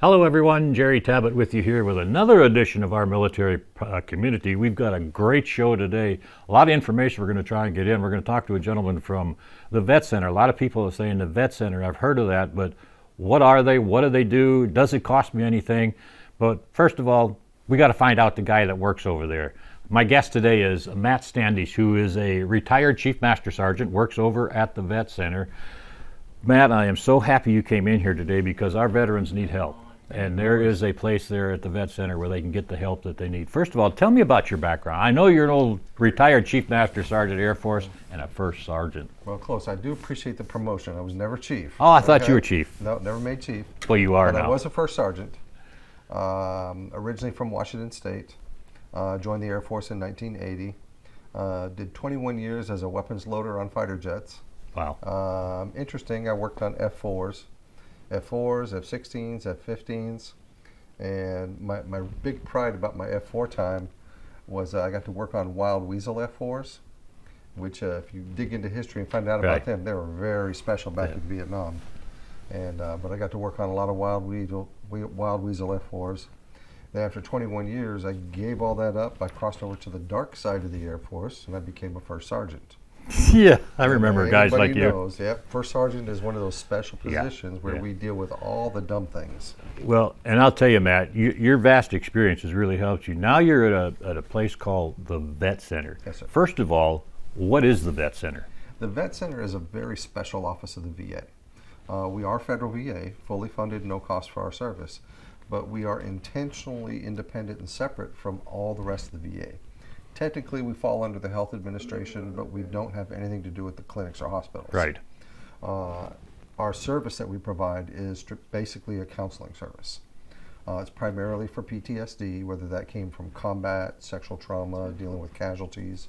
Hello everyone, Jerry Tabatt with you here with another edition of our military community. We've got a great show today. A lot of information we're going to try and get in. We're going to talk to a gentleman from the Vet Center. A lot of people are saying the Vet Center, I've heard of that, but what are they? What do they do? Does it cost me anything? But first of all, we got to find out the guy that works over there. My guest today is Matt Standish, who is a retired Chief Master Sergeant, works over at the Vet Center. Matt, I am so happy you came in here today because our veterans need help. And there is a place there at the Vet Center where they can get the help that they need. First of all, tell me about your background. I know you're an old retired Chief Master Sergeant Air Force and a First Sergeant. Well, close. I do appreciate the promotion. I was never Chief. Oh, I thought you were Chief. No, never made Chief. Well, you are but now. I was a First Sergeant, originally from Washington State. Joined the Air Force in 1980. Did 21 years as a weapons loader on fighter jets. Wow. Interesting, I worked on F-4s, F-16s, F-15s, and my big pride about my F-4 time was I got to work on Wild Weasel F-4s, which if you dig into history and find out about them, they were very special back in Vietnam. And but I got to work on a lot of Wild Weasel F-4s. Then after 21 years, I gave all that up. I crossed over to the dark side of the Air Force, and I became a First Sergeant. Yeah, I remember guys like you. Knows, yep, First Sergeant is one of those special positions where we deal with all the dumb things. Well, and I'll tell you, Matt, your vast experience has really helped you. Now you're at a place called the Vet Center. Yes, sir. First of all, what is the Vet Center? The Vet Center is a very special office of the VA. We are federal VA, fully funded, no cost for our service, but we are intentionally independent and separate from all the rest of the VA. Technically, we fall under the Health Administration, but we don't have anything to do with the clinics or hospitals. Right. Our service that we provide is basically a counseling service. It's primarily for PTSD, whether that came from combat, sexual trauma, dealing with casualties,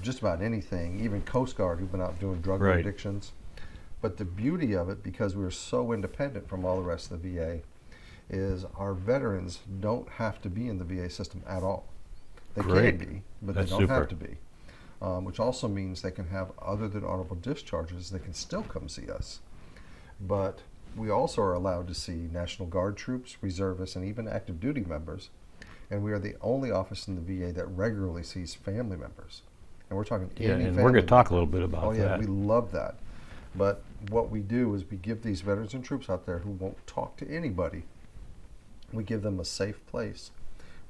just about anything, even Coast Guard who've been out doing drug addictions. But the beauty of it, because we're so independent from all the rest of the VA, is our veterans don't have to be in the VA system at all. They can be, but they don't have to be, which also means they can have, other than honorable discharges, they can still come see us. But we also are allowed to see National Guard troops, reservists, and even active duty members. And we are the only office in the VA that regularly sees family members. And we're talking any family. And we're going to talk a little bit about that. Oh yeah, we love that. But what we do is we give these veterans and troops out there who won't talk to anybody, we give them a safe place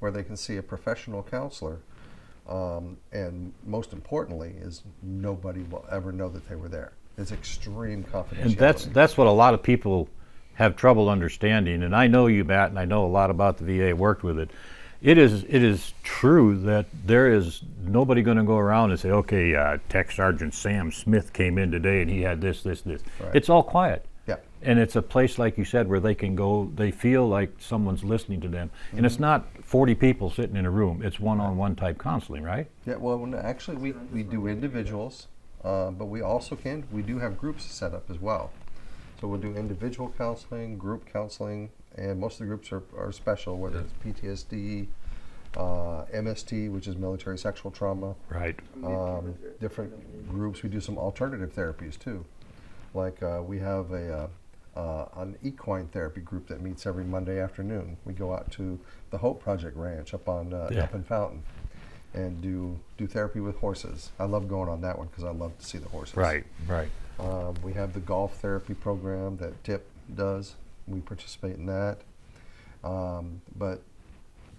where they can see a professional counselor, and most importantly is nobody will ever know that they were there. It's extreme confidentiality. And that's what a lot of people have trouble understanding, and I know you, Matt, and I know a lot about the VA, worked with it. It is true that there is nobody going to go around and say, okay, Tech Sergeant Sam Smith came in today and he had this. Right. It's all quiet. Yeah. And it's a place, like you said, where they can go, they feel like someone's listening to them. And it's not 40 people sitting in a room, it's one-on-one type counseling, right? Yeah, well, actually we do individuals, but we do have groups set up as well. So we'll do individual counseling, group counseling, and most of the groups are special, whether it's PTSD, MST, which is military sexual trauma. Right. Different groups. We do some alternative therapies too. Like we have an equine therapy group that meets every Monday afternoon. We go out to the Hope Project Ranch up in Fountain and do therapy with horses. I love going on that one because I love to see the horses. Right. We have the golf therapy program that TIP does. We participate in that. But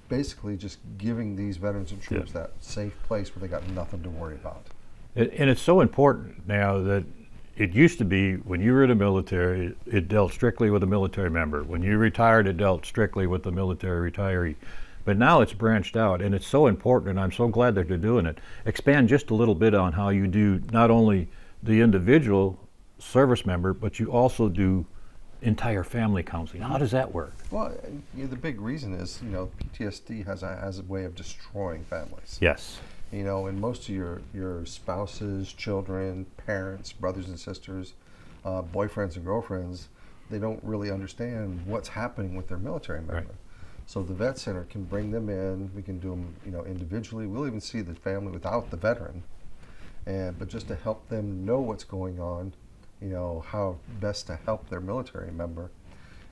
basically just giving these veterans and troops that safe place where they got nothing to worry about. And it's so important now that it used to be when you were in the military, it dealt strictly with a military member. When you retired, it dealt strictly with the military retiree. But now it's branched out, and it's so important, and I'm so glad that they're doing it. Expand just a little bit on how you do not only the individual service member, but you also do entire family counseling. How does that work? Well, the big reason is, PTSD has a way of destroying families. Yes. And most of your spouses, children, parents, brothers and sisters, boyfriends and girlfriends, they don't really understand what's happening with their military member. Right. So the Vet Center can bring them in. We can do them, individually. We'll even see the family without the veteran, but just to help them know what's going on, how best to help their military member,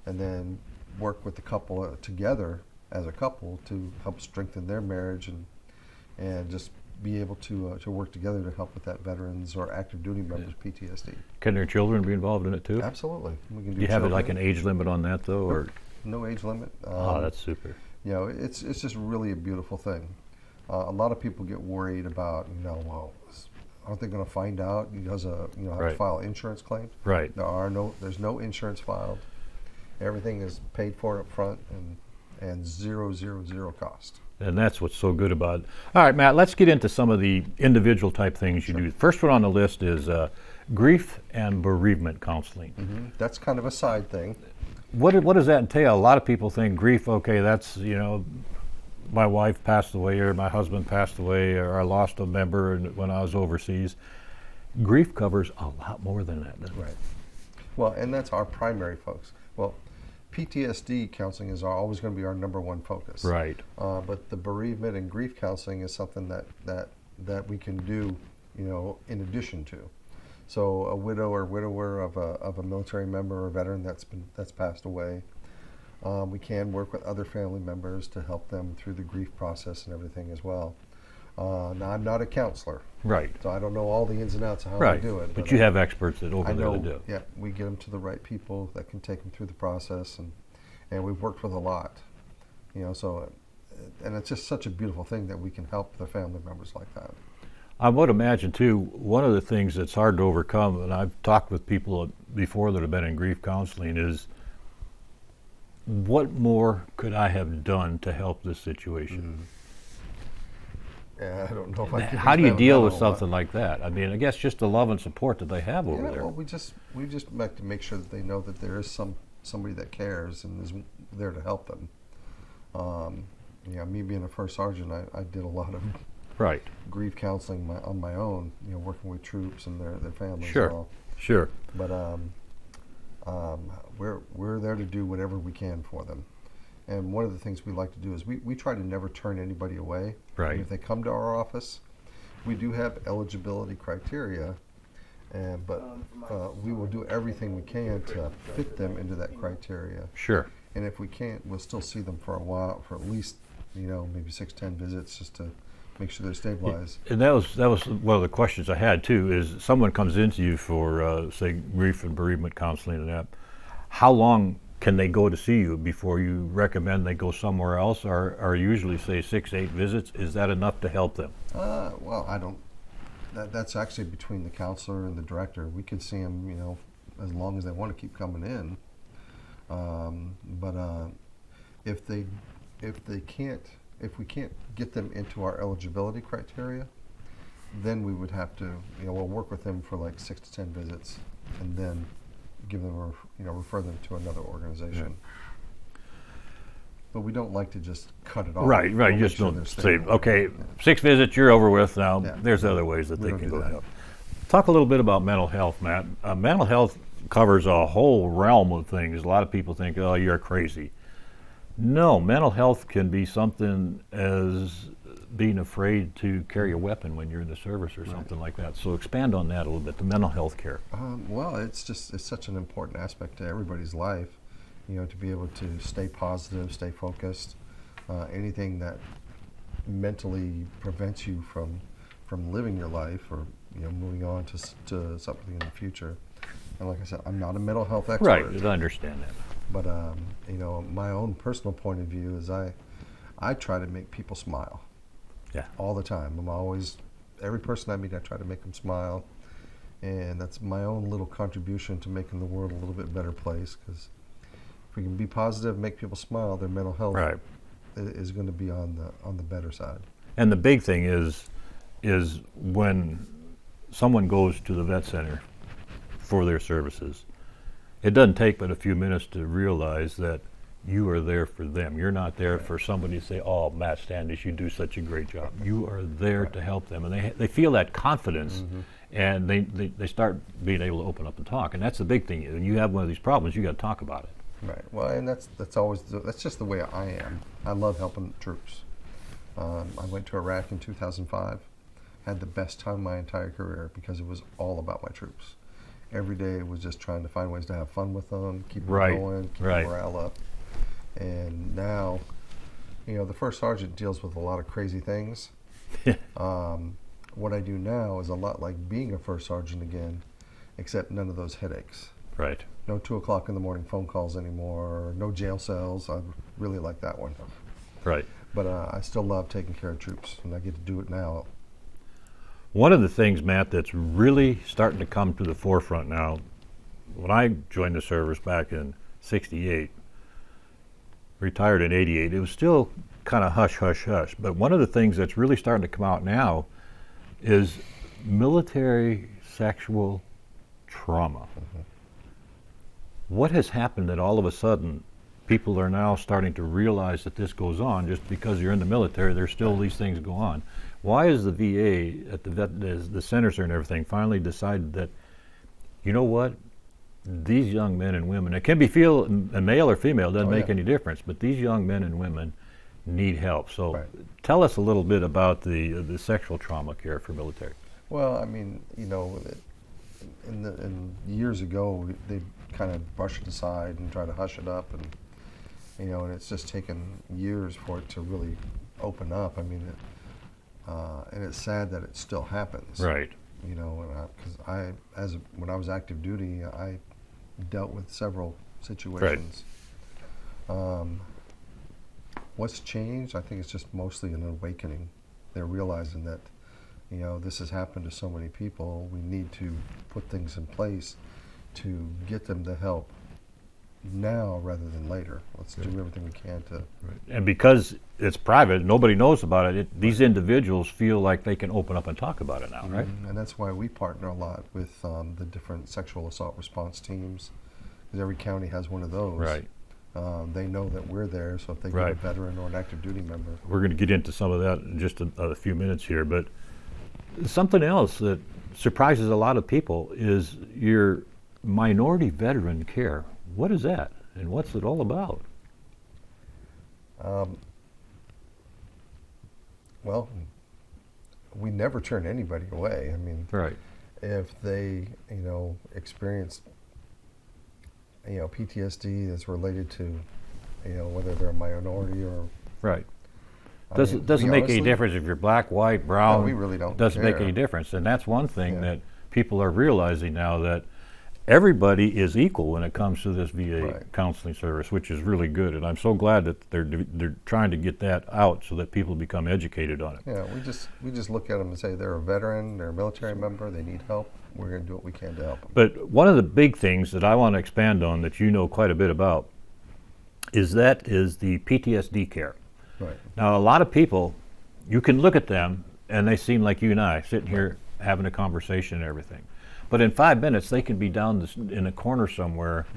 and then work with the couple together as a couple to help strengthen their marriage and just be able to work together to help with that veterans or active duty members PTSD. Can their children be involved in it too? Absolutely. We can Do you have it like children. an age limit on that though, or? No age limit. Oh, that's super. You know, it's just really a beautiful thing. A lot of people get worried about, well, aren't they going to find out because have to Right. file insurance claims? Right. There's no insurance filed. Everything is paid for up front and zero cost. And that's what's so good about it. All right, Matt, let's get into some of the individual type things you do. First one on the list is grief and bereavement counseling. That's kind of a side thing. What does that entail? A lot of people think grief, okay, that's, my wife passed away or my husband passed away or I lost a member when I was overseas. Grief covers a lot more than that, doesn't it? Right. Well, and that's our primary focus. Well, PTSD counseling is always going to be our number one focus. Right. But the bereavement and grief counseling is something that we can do, in addition to. So a widow or widower of a military member or veteran that's passed away, we can work with other family members to help them through the grief process and everything as well. Now, I'm not a counselor, Right. so I don't know all the ins and outs of how Right. they do it. But you have experts that over I there know, that do. yeah, we get them to the right people that can take them through the process, and we've worked with a lot, so, and it's just such a beautiful thing that we can help the family members like that. I would imagine too, one of the things that's hard to overcome, and I've talked with people before that have been in grief counseling, is what more could I have done to help this situation? Yeah, I don't know if I can. How do you expand on deal that with a whole lot. something like that? I mean, I guess just the love and support that they have over Yeah, there. well, we just like to make sure that they know that there is somebody that cares and is there to help them. Me being a first sergeant, I did a lot of Right. grief counseling on my own, working with troops and their families. Sure. And all. Sure. But we're there to do whatever we can for them. And one of the things we like to do is we try to never turn anybody away. Right. And if they come to our office, we do have eligibility criteria, but we will do everything we can to fit them into that criteria. Sure. And if we can't, we'll still see them for a while, for at least maybe 6-10 visits, just to make sure they're stabilized. And that was one of the questions I had too. Is someone comes into you for say grief and bereavement counseling and that, how long can they go to see you before you recommend they go somewhere else, or usually say 6-8 visits? Is that enough to help them? Well, I don't. That's actually between the counselor and the director. We could see them, as long as they want to keep coming in. But if we can't get them into our eligibility criteria, then we would have to, we'll work with them for like 6 to 10 visits, and then give them, refer them to another organization. But we don't like to just cut it off. Right. We'll You make just sure don't they're say, stable. okay, Yeah. 6 visits, you're over with now. Yeah. There's other ways that We they don't can do do that. that. Talk a little bit about mental health, Matt. Mental health covers a whole realm of things. A lot of people think, oh, you're crazy. No, mental health can be something as being afraid to carry a weapon when you're in the service or something like that. So expand on that a little bit, the mental health care. Well, it's such an important aspect to everybody's life, to be able to stay positive, stay focused. Anything that mentally prevents you from living your life or moving on to something in the future. And like I said, I'm not a mental health expert. Right, I understand that. But my own personal point of view is I try to make people smile. Yeah. All the time. Every person I meet, I try to make them smile, and that's my own little contribution to making the world a little bit better place. Because if we can be positive, make people smile, their mental health Right. is going to be on the better side. And the big thing is when someone goes to the vet center for their services, it doesn't take but a few minutes to realize that you are there for them. You're not there for somebody to say, oh, Matt Standish, you do such a great job. You are there to help them. And they feel that confidence, and they start being able to open up and talk. And that's the big thing. When you have one of these problems, you got to talk about it. Right. Well, and that's just the way I am. I love helping troops. I went to Iraq in 2005. Had the best time of my entire career because it was all about my troops. Every day was just trying to find ways to have fun with them, keep them going, keep the morale up. And now, the first sergeant deals with a lot of crazy things. What I do now is a lot like being a first sergeant again, except none of those headaches. Right. No 2 o'clock in the morning phone calls anymore. No jail cells. I really like that one. Right. But I still love taking care of troops, and I get to do it now. One of the things, Matt, that's really starting to come to the forefront now, when I joined the service back in '68, retired in '88, it was still kind of hush, hush, hush. But one of the things that's really starting to come out now is military sexual trauma. Mm-hmm. What has happened that all of a sudden people are now starting to realize that this goes on? Just because you're in the military, there's still these things go on. Why is the VA, at the centers and everything, finally decided that, you know what, these young men and women, it can be a male or female, doesn't make any difference, but these young men and women need help. So tell us a little bit about the sexual trauma care for military. Well, I mean, in years ago, they kind of brush it aside and try to hush it up, and and it's just taken years for it to really open up. I mean, and it's sad that it still happens. Right. Because when I was active duty, I dealt with several situations. What's changed? I think it's just mostly an awakening. They're realizing that, this has happened to so many people. We need to put things in place to get them the help now rather than later. Let's do everything we can to. Right. And because it's private, nobody knows about it, these individuals feel like they can open up and talk about it now, right? And that's why we partner a lot with the different sexual assault response teams, because every county has one of those. Right. They know that we're there, so if they get a veteran or an active duty member. We're going to get into some of that in just a few minutes here, but something else that surprises a lot of people is your minority veteran care. What is that, and what's it all about? Well, we never turn anybody away. I mean, if they, experience, PTSD that's related to, whether they're a minority or. Right. Doesn't make any difference if you're black, white, brown. No, we really don't. Doesn't make any difference, and that's one thing that people are realizing now, that everybody is equal when it comes to this VA counseling service, which is really good. And I'm so glad that they're trying to get that out so that people become educated on it. Yeah, we just look at them and say they're a veteran, they're a military member, they need help. We're going to do what we can to help them. But one of the big things that I want to expand on that you know quite a bit about is the PTSD care. Right. Now, a lot of people, you can look at them and they seem like you and I, sitting here having a conversation and everything. But in 5 minutes, they can be down in a corner somewhere,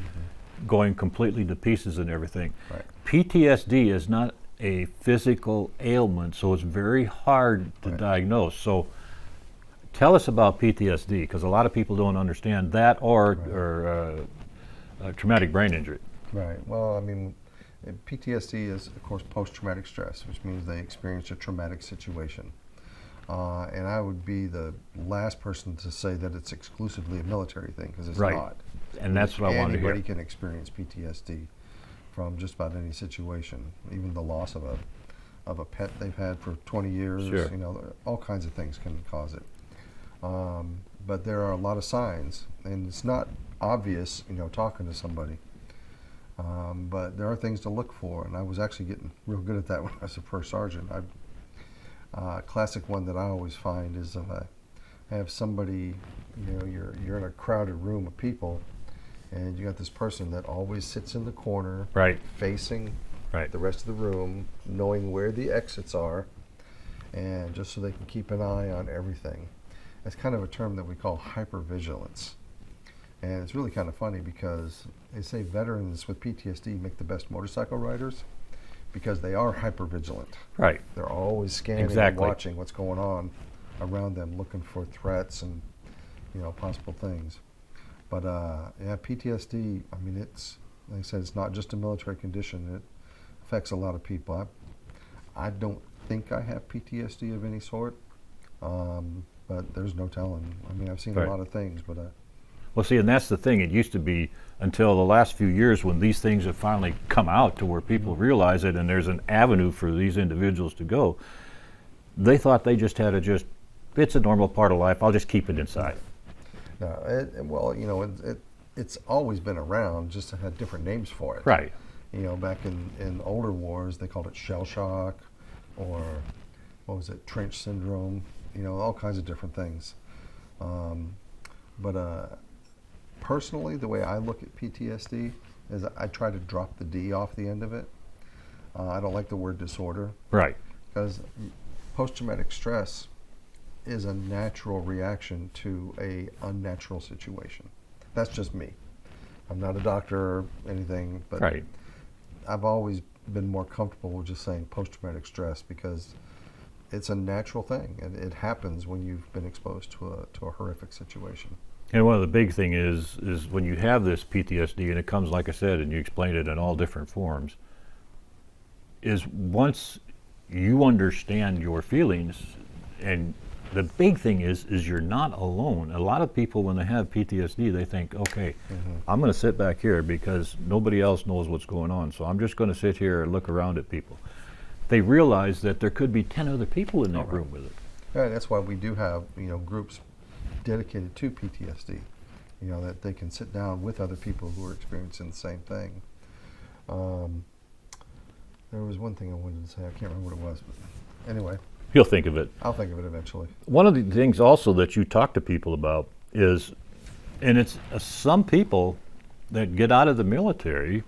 going completely to pieces and everything. Right. PTSD is not a physical ailment, so it's very hard to diagnose. So tell us about PTSD, because a lot of people don't understand that, or traumatic brain injury. Right. Well, I mean, PTSD is, of course, post-traumatic stress, which means they experience a traumatic situation. And I would be the last person to say that it's exclusively a military thing, because it's not. And that's what I wanted to hear. Anybody can experience PTSD from just about any situation, even the loss of a pet they've had for 20 years. Sure. All kinds of things can cause it. But there are a lot of signs, and it's not obvious, talking to somebody. But there are things to look for, and I was actually getting real good at that when I was a first sergeant. Classic one that I always find is I have somebody, you're in a crowded room of people, and you got this person that always sits in the corner, facing the rest of the room, knowing where the exits are, and just so they can keep an eye on everything. It's kind of a term that we call hypervigilance. And it's really kind of funny because they say veterans with PTSD make the best motorcycle riders because they are hypervigilant. Right. They're always scanning and watching what's going on around them, looking for threats and possible things. But PTSD, I mean, it's, like I said, it's not just a military condition. It affects a lot of people. I don't think I have PTSD of any sort, but there's no telling. I mean, I've seen a lot of things, but Well, see, and that's the thing. It used to be until the last few years when these things have finally come out to where people realize it and there's an avenue for these individuals to go. They thought they just had to it's a normal part of life. I'll just keep it inside. No, well, it's always been around, just had different names for it. Right. Back in older wars, they called it shell shock, or what was it, trench syndrome, all kinds of different things. But personally, the way I look at PTSD is I try to drop the D off the end of it. I don't like the word disorder. Right. Because post-traumatic stress is a natural reaction to a unnatural situation. That's just me. I'm not a doctor or anything, but Right. I've always been more comfortable with just saying post-traumatic stress because it's a natural thing, and it happens when you've been exposed to a horrific situation. And one of the big thing is when you have this PTSD, and it comes, like I said, and you explained it in all different forms, is once you understand your feelings, and the big thing is you're not alone. A lot of people, when they have PTSD, they think, okay, I'm going to sit back here because nobody else knows what's going on, so I'm just going to sit here and look around at people. They realize that there could be 10 other people in that room with it. Yeah, that's why we do have groups dedicated to PTSD. That they can sit down with other people who are experiencing the same thing. There was one thing I wanted to say. I can't remember what it was, but anyway. You'll think of it. I'll think of it eventually. One of the things also that you talk to people about is, and it's some people that get out of the military,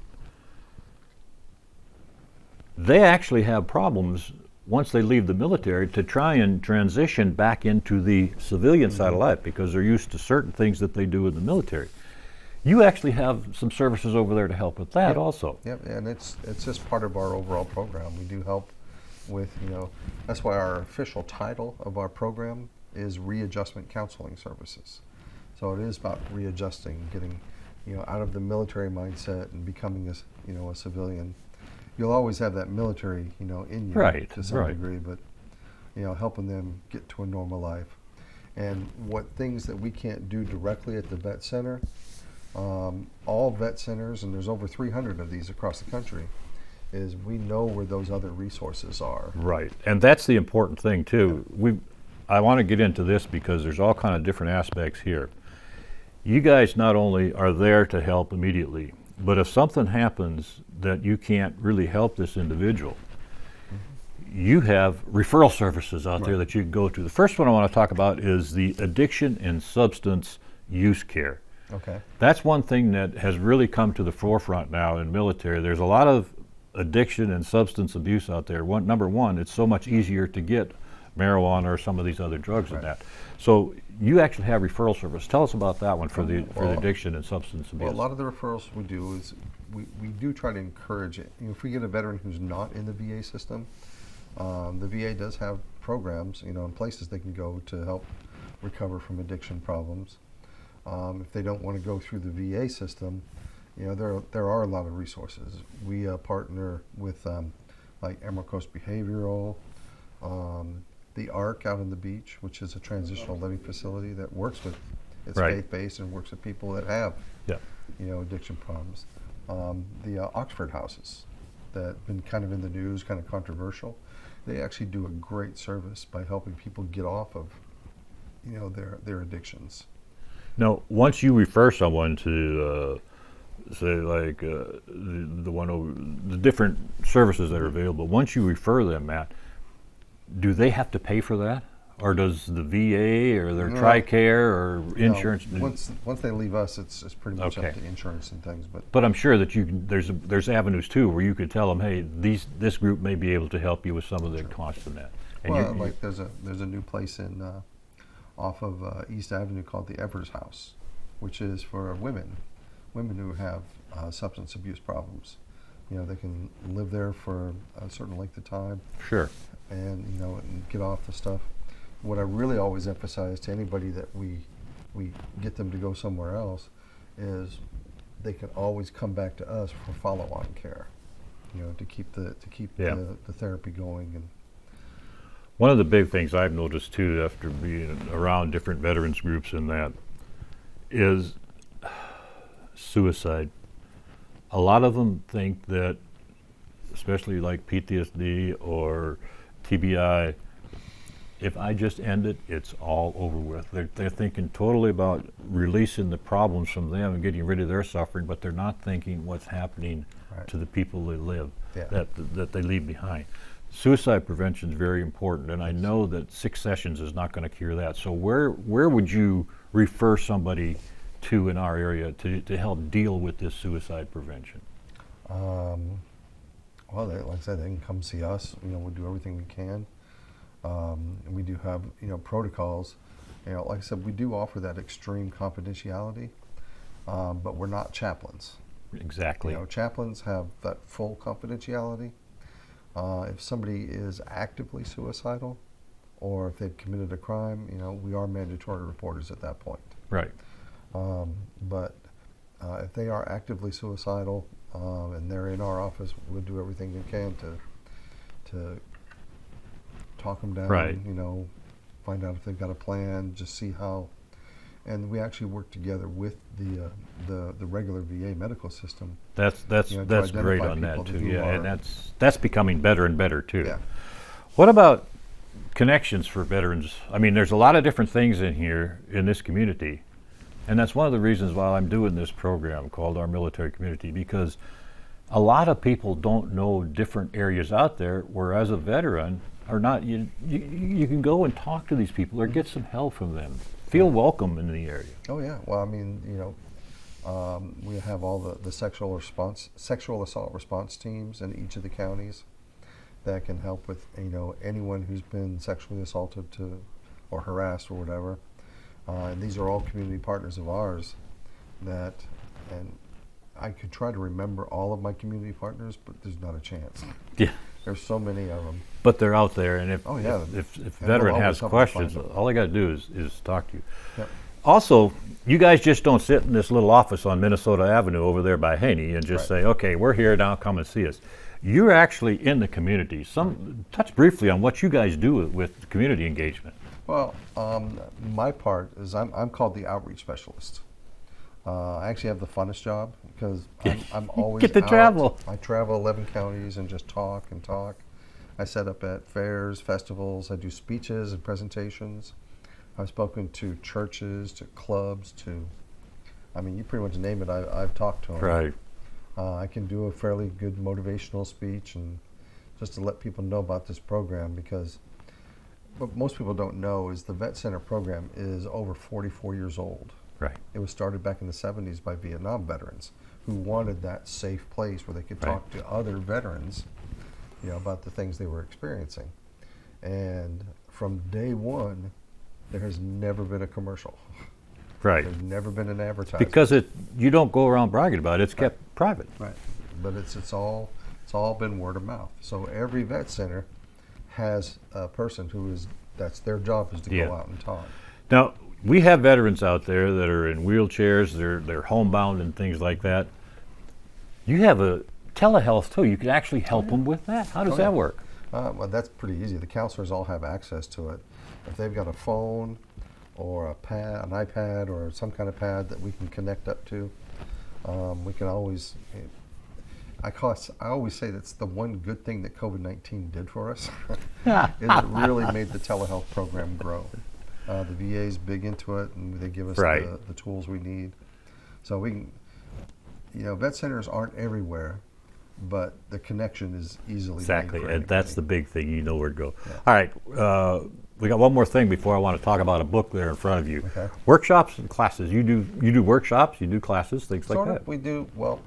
they actually have problems once they leave the military to try and transition back into the civilian side of life because they're used to certain things that they do in the military. You actually have some services over there to help with that also. Yep, and it's just part of our overall program. We do help with, that's why our official title of our program is Readjustment Counseling Services. So it is about readjusting, getting, out of the military mindset and becoming a civilian. You'll always have that military, in you to some degree, but, helping them get to a normal life. And what things that we can't do directly at the vet center, all vet centers, and there's over 300 of these across the country, is we know where those other resources are. Right, and that's the important thing too. I want to get into this because there's all kind of different aspects here. You guys not only are there to help immediately, but if something happens that you can't really help this individual, you have referral services out there that you can go to. The first one I want to talk about is the addiction and substance use care. Okay. That's one thing that has really come to the forefront now in military. There's a lot of addiction and substance abuse out there. Number one, it's so much easier to get marijuana or some of these other drugs than that. So you actually have referral service. Tell us about that one for the addiction and substance abuse. Well, a lot of the referrals we do is we do try to encourage it. If we get a veteran who's not in the VA system, the VA does have programs, and places they can go to help recover from addiction problems. If they don't want to go through the VA system, there are a lot of resources. We partner with like Emerald Coast Behavioral, the ARC out on the beach, which is a transitional living facility that works with, it's faith-based and works with people that have, addiction problems. The Oxford houses that have been kind of in the news, kind of controversial, they actually do a great service by helping people get off of, their addictions. Now, once you refer someone to, say, like the different services that are available, once you refer them, Matt, do they have to pay for that, or does the VA or their TRICARE or insurance? No, once they leave us, it's pretty much up to insurance and things. But I'm sure that there's avenues too where you could tell them, hey, this group may be able to help you with some of the costs in that. And well, like there's a new place in off of East Avenue called the Evers House, which is for women who have substance abuse problems. They can live there for a certain length of time. Sure. And and get off the stuff. What I really always emphasize to anybody that we get them to go somewhere else is they can always come back to us for follow-on care. To keep the therapy going. And one of the big things I've noticed too, after being around different veterans groups and that, is suicide, a lot of them think that, especially like PTSD or TBI, if I just end it, it's all over with. They're thinking totally about releasing the problems from them and getting rid of their suffering, but they're not thinking what's happening Right. to the people they live, Yeah. that they leave behind. Suicide prevention is very important, and I know that 6 sessions is not going to cure that. So where would you refer somebody to in our area to help deal with this suicide prevention? Well, like I said, they can come see us. We'll do everything we can. And we do have, protocols. Like I said, we do offer that extreme confidentiality, but we're not chaplains. Exactly. Chaplains have that full confidentiality. If somebody is actively suicidal, or if they've committed a crime, we are mandatory reporters at that point. Right. But if they are actively suicidal and they're in our office, we'll do everything we can to talk them down. Right. Find out if they've got a plan. Just see how. And we actually work together with the regular VA medical system. That's great on that too. Yeah, and that's becoming better and better too. Yeah. What about connections for veterans? I mean, there's a lot of different things in here in this community, and that's one of the reasons why I'm doing this program called Our Military Community, because a lot of people don't know different areas out there where, as a veteran, or not, you can go and talk to these people or get some help from them. Feel welcome in the area. Oh yeah. Well, I mean, we have all the sexual assault response teams in each of the counties that can help with anyone who's been sexually assaulted or harassed or whatever. And these are all community partners of ours. And I could try to remember all of my community partners, but there's not a chance. Yeah. There's so many of them. But they're out there, and if Oh, yeah. if And veteran we'll has always help them questions, find them. all they got to do is talk to you. Yep. Also, you guys just don't sit in this little office on Minnesota Avenue over there by Haney and just Right. say, okay, we're here now, come and see us. You're actually in the community. Touch briefly on what you guys do with community engagement. Well, my part is I'm called the outreach specialist. I actually have the funnest job because I'm always Get to out. travel. I travel 11 counties and just talk and talk. I set up at fairs, festivals. I do speeches and presentations. I've spoken to churches, to clubs, you pretty much name it, I've talked to them. Right. I can do a fairly good motivational speech and just to let people know about this program, because what most people don't know is the Vet Center program is over 44 years old. Right. It was started back in the 70s by Vietnam veterans who wanted that safe place where they could Right. talk to other veterans, about the things they were experiencing. And from day one, there has never been a commercial. Right. There's never been an advertisement. Because you don't go around bragging about it. It's kept private. Right. But it's all been word of mouth. So every vet center has a person that's their job is to Yeah. go out and talk. Now, we have veterans out there that are in wheelchairs, they're homebound and things like that. You have a telehealth too. You can actually help them with that. How does Oh, yeah. that work? Well, that's pretty easy. The counselors all have access to it. If they've got a phone or an iPad or some kind of pad that we can connect up to, we can always. I always say that's the one good thing that COVID-19 did for us. Is it really made the telehealth program grow. The VA's big into it, and they give us Right. the tools we need. So we can, vet centers aren't everywhere, but the connection is easily made Exactly, for and that's anybody. the big thing. You know where to go. Yeah. All right, we got one more thing before I want to talk about a book there in front of you. Okay. Workshops and classes. You do workshops, you do classes, things like Sort that. of, we do. Well,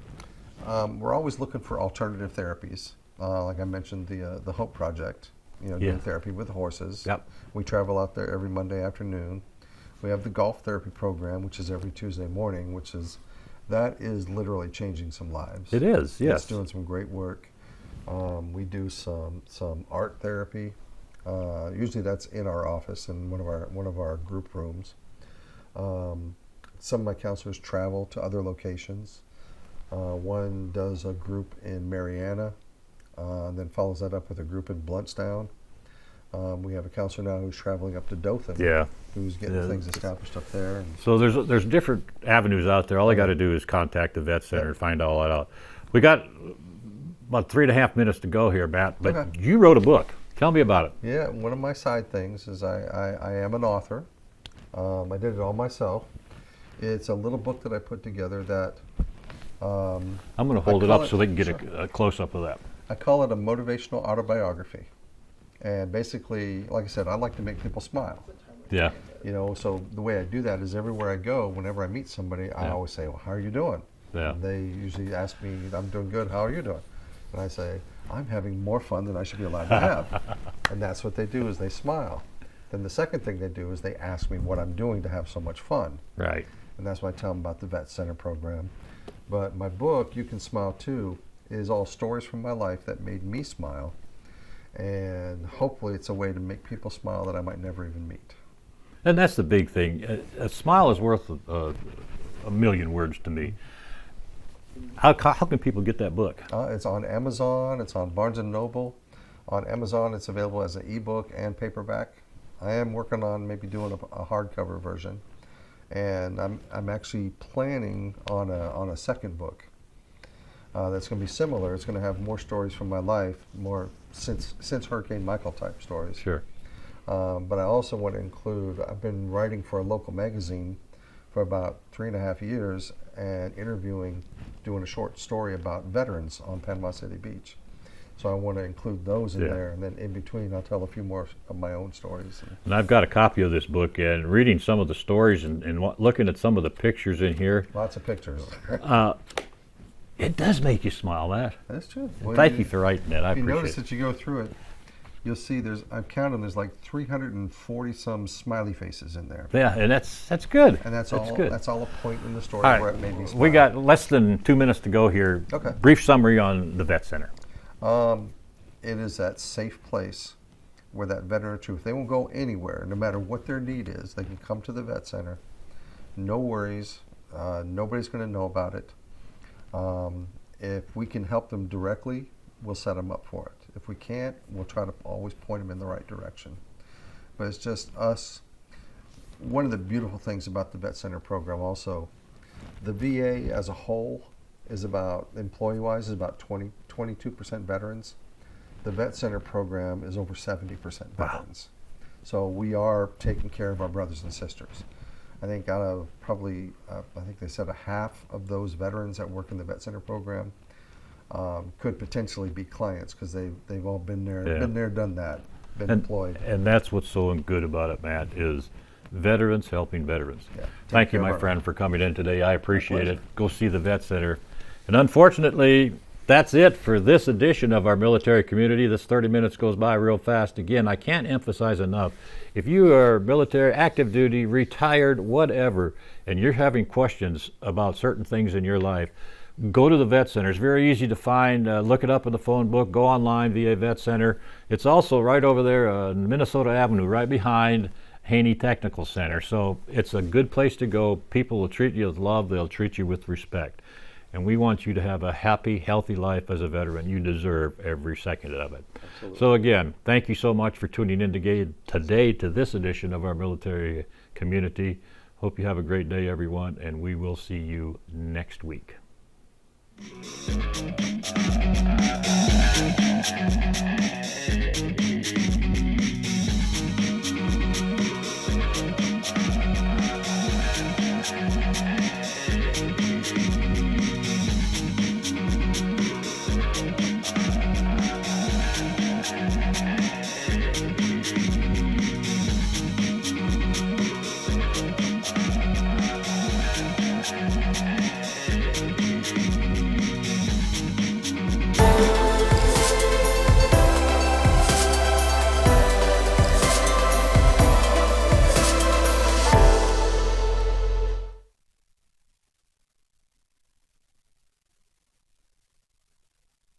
we're always looking for alternative therapies. Like I mentioned, the Hope Project, Yeah. doing therapy with horses. Yep. We travel out there every Monday afternoon. We have the golf therapy program, which is every Tuesday morning, that is literally changing some lives. It is, yes. It's doing some great work. We do some art therapy. Usually that's in our office in one of our group rooms. Some of my counselors travel to other locations. One does a group in Marianna, and then follows that up with a group in Bluntstown. We have a counselor now who's traveling up to Dothan. Yeah. Who's getting Yeah. things established up there. And So there's different avenues out there. All you got to do is contact the vet center and find all that out. We got about 3.5 minutes to go here, Matt, but Okay. you wrote a book. Tell me about it. yeah, one of my side things is I am an author. I did it all myself. It's a little book that I put together that I'm going to hold it call up it- so they can get sure. a close-up of that. I call it a motivational autobiography. And basically, like I said, I like to make people smile. Yeah. You know, so the way I do that is everywhere I go, whenever I meet somebody, I Yeah. always say, well, how are you doing? Yeah. And they usually ask me, I'm doing good, how are you doing? And I say, I'm having more fun than I should be allowed to have. And that's what they do, is they smile. Then the second thing they do is they ask me what I'm doing to have so much fun. Right. And that's why I tell them about the Vet Center program. But my book, You Can Smile Too, is all stories from my life that made me smile. And hopefully it's a way to make people smile that I might never even meet. And that's the big thing. A smile is worth a million words to me. How can people get that book? It's on Amazon, it's on Barnes & Noble. On Amazon, it's available as an ebook and paperback. I am working on maybe doing a hardcover version. And I'm actually planning on a second book that's going to be similar. It's going to have more stories from my life, more since Hurricane Michael type stories. Sure. But I also want to include, I've been writing for a local magazine for about 3.5 years and interviewing, doing a short story about veterans on Panama City Beach. So I want to include those in Yeah. there, and then in between I'll tell a few more of my own stories. And I've got a copy of this book, and reading some of the stories and looking at some of the pictures in here, Lots of pictures. it does make you smile, Matt. That's true. Thank you for writing that. I If you appreciate notice it. that you go through it, you'll see I've counted, there's like 340 some smiley faces in there. Yeah, and that's good. And that's good. all a point in the story All where right, it made me smile. we got less than 2 minutes to go here. Okay. Brief summary on the Vet Center. It is that safe place where that veteran or two, if they won't go anywhere, no matter what their need is, they can come to the Vet Center. No worries. Nobody's going to know about it. If we can help them directly, we'll set them up for it. If we can't, we'll try to always point them in the right direction. But it's just us. One of the beautiful things about the Vet Center program also, the VA as a whole is about, employee-wise, is about 22% veterans. The Vet Center program is over 70% veterans. So we are taking care of our brothers and sisters. I think out of probably, I think they said a half of those veterans that work in the Vet Center program could potentially be clients, because they've all been there, done that, been employed. And that's what's so good about it, Matt, is veterans helping veterans. Yeah, Thank you, care of my our- friend, for coming in today. I appreciate pleasure. it. Go see the Vet Center. And unfortunately, that's it for this edition of our military community. This 30 minutes goes by real fast. Again, I can't emphasize enough, if you are military, active duty, retired, whatever, and you're having questions about certain things in your life, go to the Vet Center. It's very easy to find. Look it up in the phone book. Go online, VA Vet Center. It's also right over there on Minnesota Avenue, right behind Haney Technical Center. So it's a good place to go. People will treat you with love. They'll treat you with respect. And we want you to have a happy, healthy life as a veteran. You deserve every second of it. Absolutely. So again, thank you so much for tuning in today to this edition of our military community. Hope you have a great day, everyone, and we will see you next week.